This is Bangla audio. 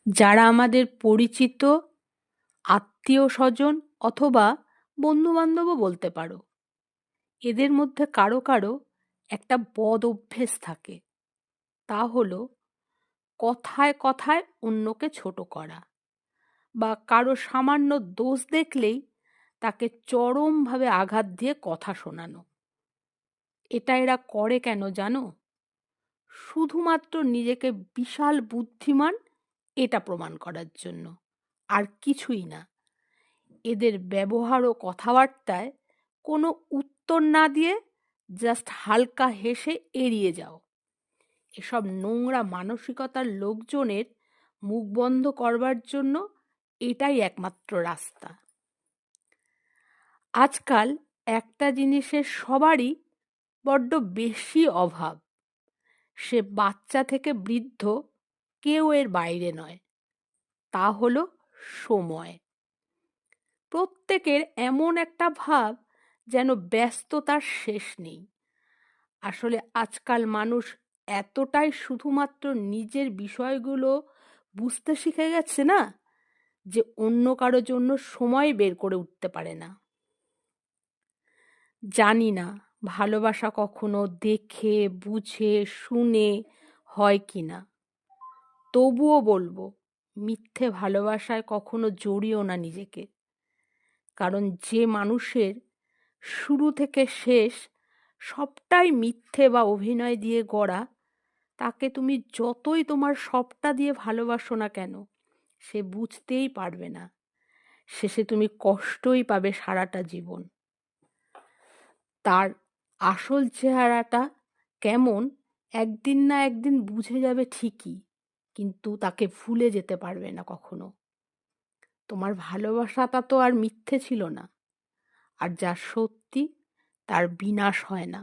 যারা আমাদের পরিচিত, আত্মীয়-স্বজন অথবা বন্ধু-বান্ধবও বলতে পারো। এদের মধ্যে কারো কারো একটা বদ অভ্যেস থাকে। তা হলো কথায় কথায় অন্যকে ছোট করা বা কারো সামান্য দোষ দেখলেই তাকে চরমভাবে আঘাত দিয়ে কথা শোনানো। এটা এরা করে কেন জানো? শুধুমাত্র নিজেকে বিশাল বুদ্ধিমান এটা প্রমাণ করার জন্য, আর কিছুই না। এদের ব্যবহার ও কথাবার্তায় কোনো উত্তর না দিয়ে জাস্ট হালকা হেসে এড়িয়ে যাও। এসব নোংরা মানসিকতার লোকজনের মুখ বন্ধ করবার জন্য এটাই একমাত্র রাস্তা। আজকাল একটা জিনিসের সবারই বড্ড বেশি অভাব। সে বাচ্চা থেকে বৃদ্ধ, কেউ এর বাইরে নয়। তা হলো সময়। প্রত্যেকের এমন একটা ভাব যেন ব্যস্ততার শেষ নেই। আসলে আজকাল মানুষ এতটাই শুধুমাত্র নিজের বিষয়গুলো বুঝতে শিখে গেছে না, যে অন্য কারো জন্য সময় বের করে উঠতে পারে না। জানি না ভালোবাসা কখনো দেখে বুঝে শুনে হয় কি না, তবুও বলবো মিথ্যে ভালোবাসায় কখনো জড়িও না নিজেকে। কারণ যে মানুষের শুরু থেকে শেষ সবটাই মিথ্যে বা অভিনয় দিয়ে গড়া, তাকে তুমি যতই তোমার সবটা দিয়ে ভালোবাসো না কেন, সে বুঝতেই পারবে না। শেষে তুমি কষ্টই পাবে সারাটা জীবন। তার আসল চেহারাটা কেমন একদিন না একদিন বুঝে যাবে ঠিকই, কিন্তু তাকে ভুলে যেতে পারবে না কখনো। তোমার ভালোবাসাটা তো আর মিথ্যে ছিল না, আর যা সত্যি তার বিনাশ হয় না।